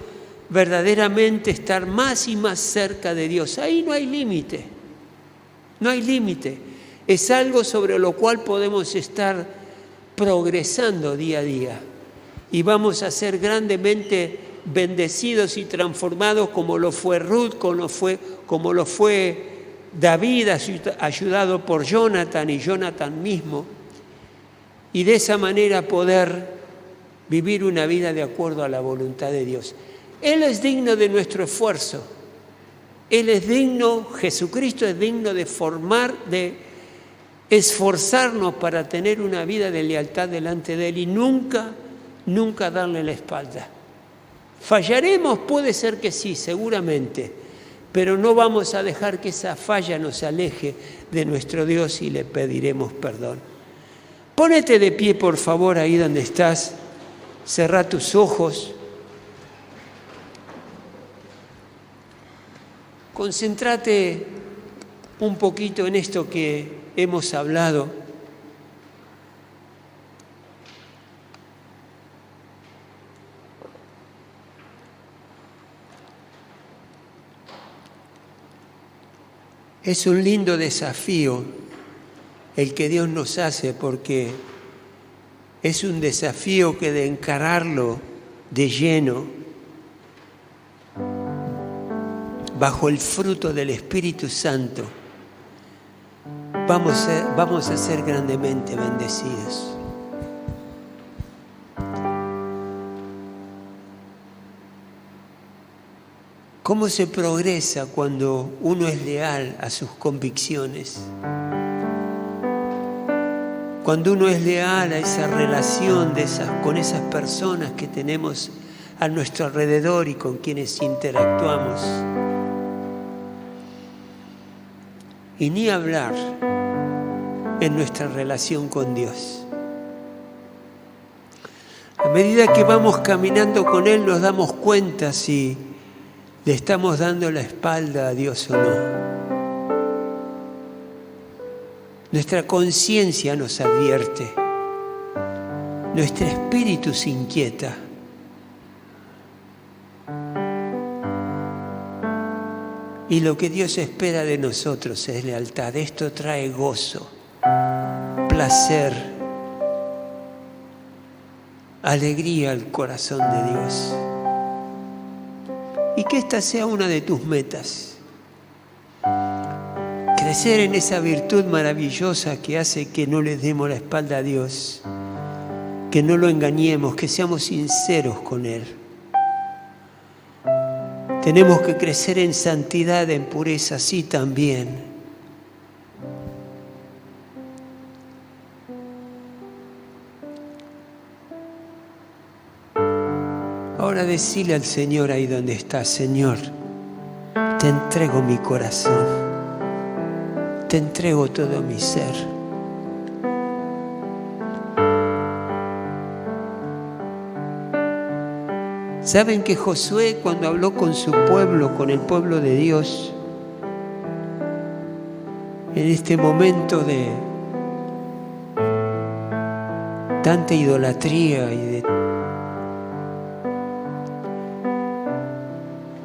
verdaderamente estar más y más cerca de Dios. Ahí no hay límite, no hay límite. Es algo sobre lo cual podemos estar progresando día a día y vamos a ser grandemente bendecidos y transformados como lo fue Ruth, como lo fue David, ayudado por Jonathan y Jonathan mismo, y de esa manera poder vivir una vida de acuerdo a la voluntad de Dios. Él es digno de nuestro esfuerzo. Él es digno, Jesucristo es digno de esforzarnos para tener una vida de lealtad delante de Él y nunca darle la espalda. ¿Fallaremos? Puede ser que sí, seguramente, pero no vamos a dejar que esa falla nos aleje de nuestro Dios y le pediremos perdón. Pónete de pie, por favor, ahí donde estás. Cerrá tus ojos. Concéntrate un poquito en esto que hemos hablado. Es un lindo desafío el que Dios nos hace, porque es un desafío que de encararlo de lleno, bajo el fruto del Espíritu Santo, vamos a ser grandemente bendecidos. ¿Cómo se progresa cuando uno es leal a sus convicciones? Cuando uno es leal a esa relación con esas personas que tenemos a nuestro alrededor y con quienes interactuamos. Y ni hablar en nuestra relación con Dios. A medida que vamos caminando con Él nos damos cuenta si le estamos dando la espalda a Dios o no. Nuestra conciencia nos advierte, nuestro espíritu se inquieta. Y lo que Dios espera de nosotros es lealtad. Esto trae gozo, placer. alegría al corazón de Dios. Y que esta sea una de tus metas. Crecer en esa virtud maravillosa que hace que no le demos la espalda a Dios, que no lo engañemos, que seamos sinceros con Él. Tenemos que crecer en santidad, en pureza, sí también. Ahora decile al Señor ahí donde estás: Señor, te entrego mi corazón, te entrego todo mi ser. ¿Saben que Josué, cuando habló con su pueblo, con el pueblo de Dios, en este momento de tanta idolatría y de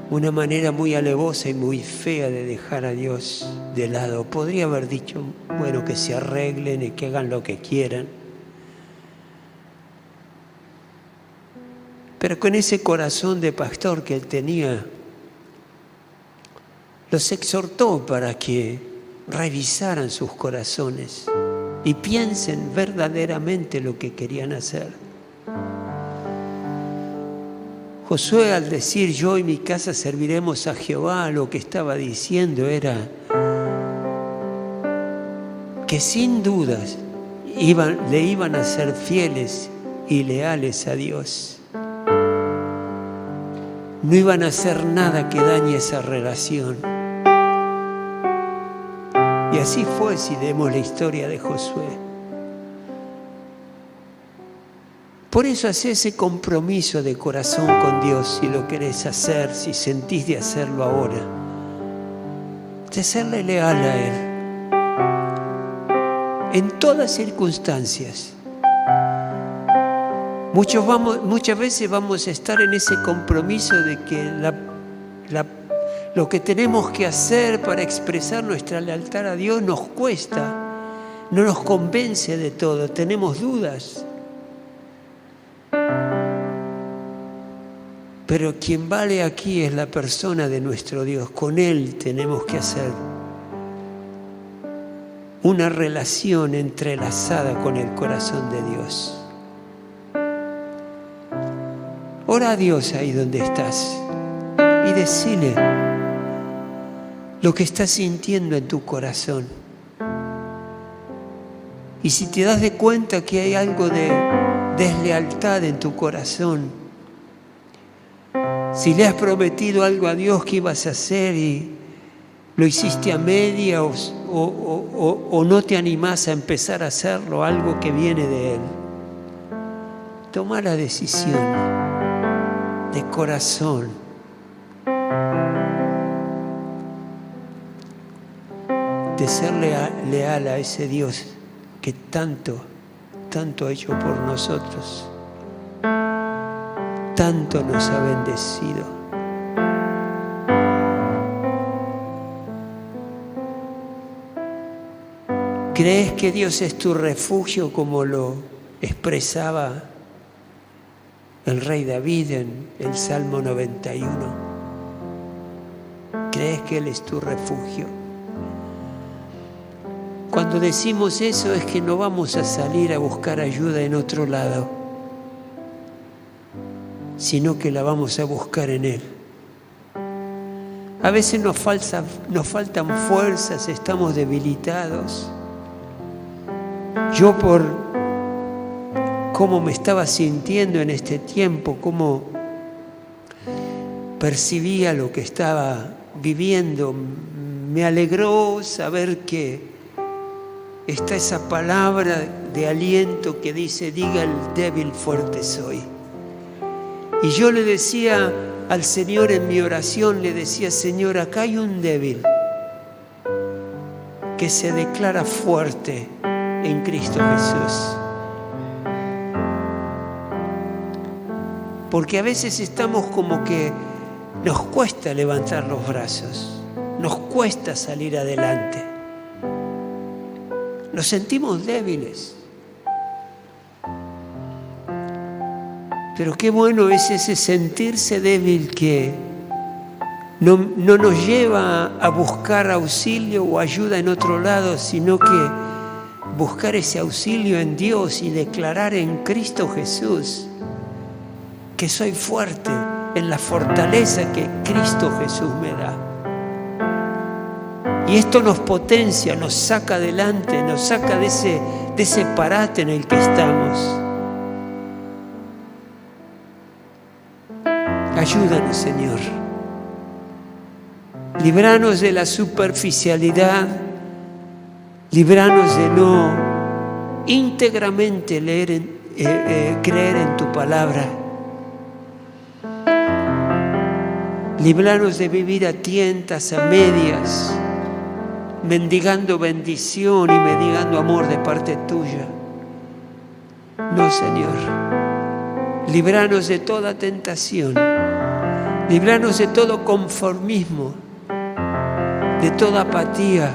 una manera muy alevosa y muy fea de dejar a Dios de lado, podría haber dicho, bueno, que se arreglen y que hagan lo que quieran? Pero con ese corazón de pastor que él tenía, los exhortó para que revisaran sus corazones y piensen verdaderamente lo que querían hacer. Josué, al decir yo y mi casa serviremos a Jehová, lo que estaba diciendo era que sin dudas le iban a ser fieles y leales a Dios. No iban a hacer nada que dañe esa relación. Y así fue, si vemos la historia de Josué. Por eso hace ese compromiso de corazón con Dios, si lo querés hacer, si sentís de hacerlo ahora, de serle leal a Él, en todas circunstancias. Muchas veces vamos a estar en ese compromiso de que lo que tenemos que hacer para expresar nuestra lealtad a Dios nos cuesta, no nos convence de todo, tenemos dudas. Pero quien vale aquí es la persona de nuestro Dios. Con Él tenemos que hacer una relación entrelazada con el corazón de Dios. Ora a Dios ahí donde estás y decile lo que estás sintiendo en tu corazón. Y si te das de cuenta que hay algo de deslealtad en tu corazón, si le has prometido algo a Dios que ibas a hacer y lo hiciste a media o no te animás a empezar a hacerlo, algo que viene de Él, toma la decisión de corazón de ser leal a ese Dios que tanto ha hecho por nosotros, tanto nos ha bendecido. ¿Crees que Dios es tu refugio, como lo expresaba el rey David en el Salmo 91? ¿Crees que Él es tu refugio? Cuando decimos eso es que no vamos a salir a buscar ayuda en otro lado, sino que la vamos a buscar en Él. A veces nos faltan fuerzas, estamos debilitados. Yo, por cómo me estaba sintiendo en este tiempo, cómo percibía lo que estaba viviendo, me alegró saber que está esa palabra de aliento que dice: diga el débil, fuerte soy. Y yo le decía al Señor en mi oración, le decía: Señor, acá hay un débil que se declara fuerte en Cristo Jesús. Porque a veces estamos como que nos cuesta levantar los brazos, nos cuesta salir adelante, nos sentimos débiles. Pero qué bueno es ese sentirse débil que no nos lleva a buscar auxilio o ayuda en otro lado, sino que buscar ese auxilio en Dios y declarar en Cristo Jesús que soy fuerte en la fortaleza que Cristo Jesús me da. Y esto nos potencia, nos saca adelante, nos saca de ese parate en el que estamos. Ayúdanos, Señor. Líbranos de la superficialidad. Líbranos de no íntegramente creer en tu palabra. Líbranos de vivir a tientas, a medias, mendigando bendición y mendigando amor de parte tuya. No, Señor. Líbranos de toda tentación. Líbranos de todo conformismo, de toda apatía.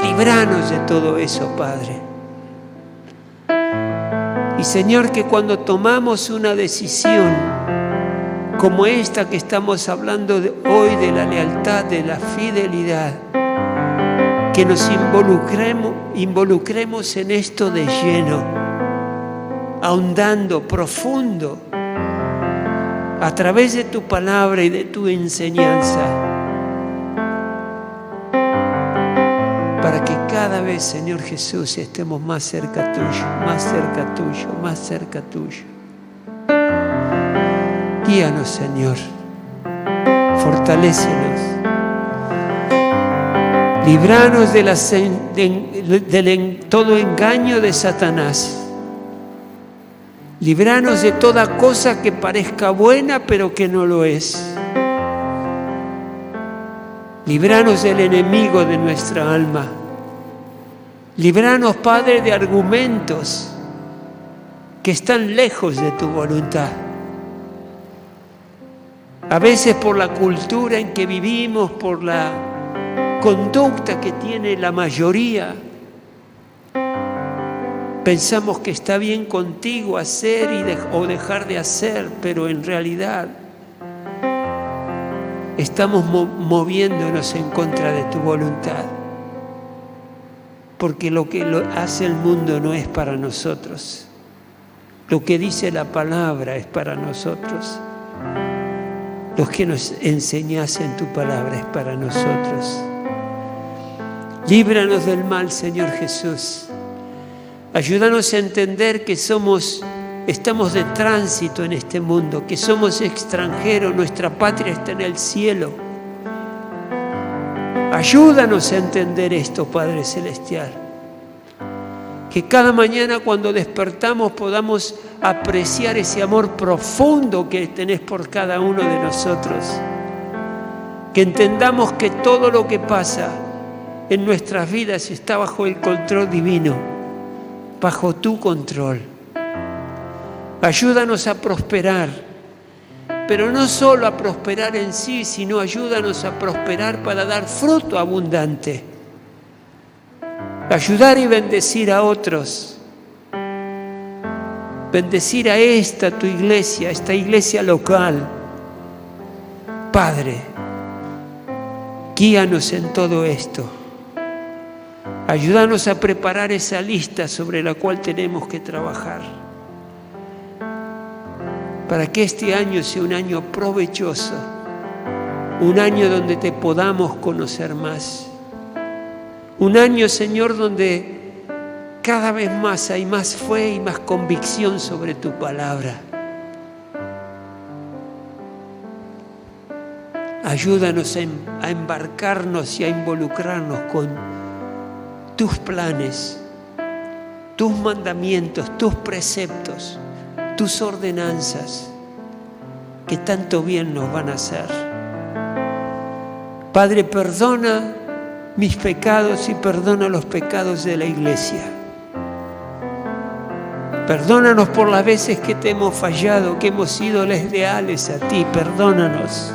Líbranos de todo eso, Padre. Y Señor, que cuando tomamos una decisión como esta que estamos hablando hoy, de la lealtad, de la fidelidad, que nos involucremos en esto de lleno, ahondando profundo a través de tu palabra y de tu enseñanza, para que cada vez, Señor Jesús, estemos más cerca tuyo, más cerca tuyo, más cerca tuyo. Guíanos, Señor, fortalécenos, líbranos de todo engaño de Satanás. Líbranos de toda cosa que parezca buena, pero que no lo es. Líbranos del enemigo de nuestra alma. Líbranos, Padre, de argumentos que están lejos de tu voluntad. A veces por la cultura en que vivimos, por la conducta que tiene la mayoría, pensamos que está bien contigo hacer o dejar de hacer, pero en realidad estamos moviéndonos en contra de tu voluntad. Porque lo que hace el mundo no es para nosotros. Lo que dice la palabra es para nosotros. Lo que nos enseñas en tu palabra es para nosotros. Líbranos del mal, Señor Jesús. Ayúdanos a entender que estamos de tránsito en este mundo, que somos extranjeros, nuestra patria está en el cielo. Ayúdanos a entender esto, Padre Celestial. Que cada mañana cuando despertamos podamos apreciar ese amor profundo que tenés por cada uno de nosotros. Que entendamos que todo lo que pasa en nuestras vidas está bajo el control divino, bajo tu control. Ayúdanos a prosperar, pero no solo a prosperar en sí, sino ayúdanos a prosperar para dar fruto abundante. Ayudar y bendecir a otros. Bendecir a tu iglesia, esta iglesia local. Padre, guíanos en todo esto. Ayúdanos a preparar esa lista sobre la cual tenemos que trabajar, para que este año sea un año provechoso, un año donde te podamos conocer más, un año, Señor, donde cada vez más hay más fe y más convicción sobre tu palabra. Ayúdanos a embarcarnos y a involucrarnos con tus planes, tus mandamientos, tus preceptos, tus ordenanzas, que tanto bien nos van a hacer. Padre, perdona mis pecados y perdona los pecados de la iglesia. Perdónanos por las veces que te hemos fallado, que hemos sido desleales a ti, perdónanos.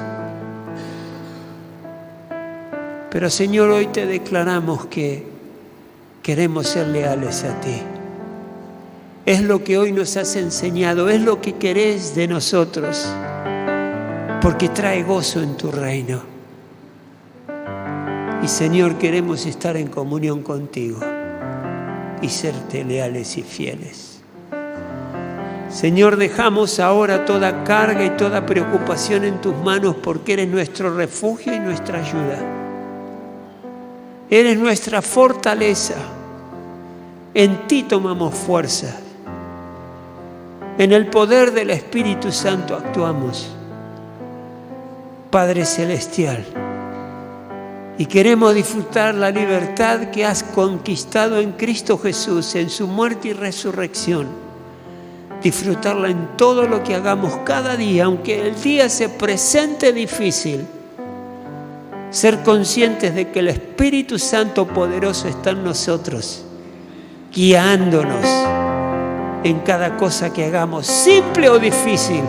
Pero Señor, hoy te declaramos que queremos ser leales a ti. Es lo que hoy nos has enseñado, es lo que querés de nosotros, porque trae gozo en tu reino. Y Señor, queremos estar en comunión contigo y serte leales y fieles. Señor, dejamos ahora toda carga y toda preocupación en tus manos, porque eres nuestro refugio y nuestra ayuda. Eres nuestra fortaleza. En ti tomamos fuerza. En el poder del Espíritu Santo actuamos. Padre Celestial, y queremos disfrutar la libertad que has conquistado en Cristo Jesús, en su muerte y resurrección. Disfrutarla en todo lo que hagamos cada día, aunque el día se presente difícil. Ser conscientes de que el Espíritu Santo poderoso está en nosotros, guiándonos en cada cosa que hagamos, simple o difícil.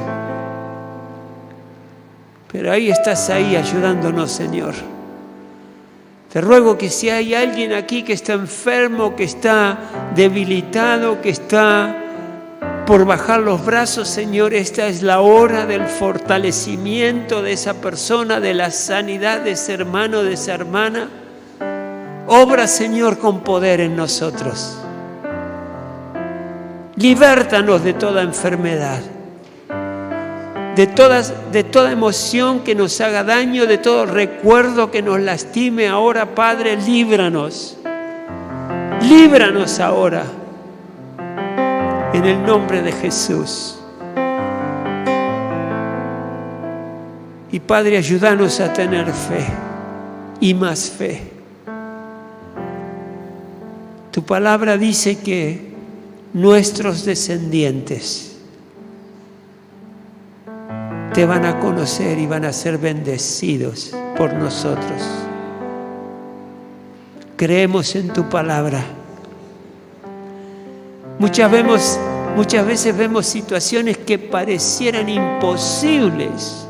Pero ahí estás, ahí ayudándonos, Señor. Te ruego que si hay alguien aquí que está enfermo, que está debilitado, que está por bajar los brazos, Señor, esta es la hora del fortalecimiento de esa persona, de la sanidad de ese hermano, de esa hermana. Obra, Señor, con poder en nosotros. Libértanos de toda enfermedad, de toda emoción que nos haga daño, de todo recuerdo que nos lastime. Ahora, Padre, líbranos. Líbranos ahora, en el nombre de Jesús. Y Padre, ayúdanos a tener fe y más fe. Tu palabra dice que nuestros descendientes te van a conocer y van a ser bendecidos por nosotros. Creemos en tu palabra. Muchas veces vemos situaciones que parecieran imposibles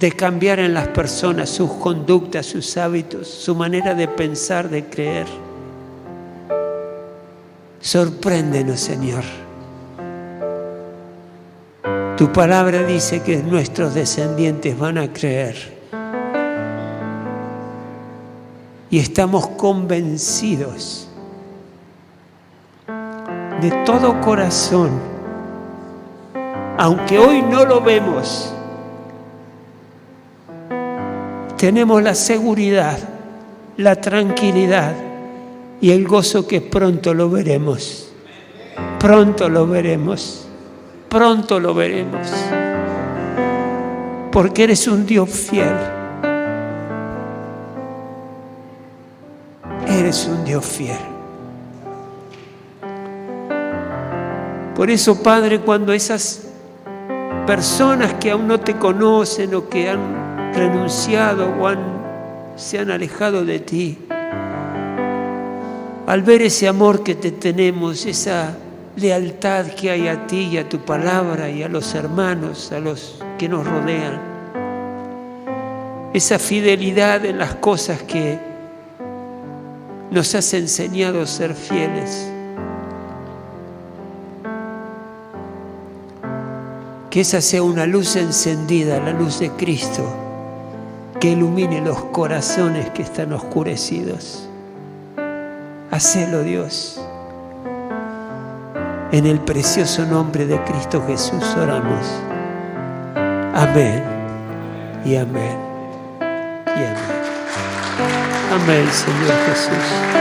de cambiar en las personas, sus conductas, sus hábitos, su manera de pensar, de creer. Sorpréndenos, Señor. Tu palabra dice que nuestros descendientes van a creer. Y estamos convencidos de todo corazón, aunque hoy no lo vemos, tenemos la seguridad, la tranquilidad y el gozo que pronto lo veremos. Pronto lo veremos. Pronto lo veremos. Porque eres un Dios fiel. Eres un Dios fiel. Por eso, Padre, cuando esas personas que aún no te conocen o que han renunciado o se han alejado de ti, al ver ese amor que te tenemos, esa lealtad que hay a ti y a tu palabra y a los hermanos, a los que nos rodean, esa fidelidad en las cosas que nos has enseñado a ser fieles, que esa sea una luz encendida, la luz de Cristo, que ilumine los corazones que están oscurecidos. Hacelo, Dios. En el precioso nombre de Cristo Jesús oramos. Amén y amén y amén. Amén, Señor Jesús.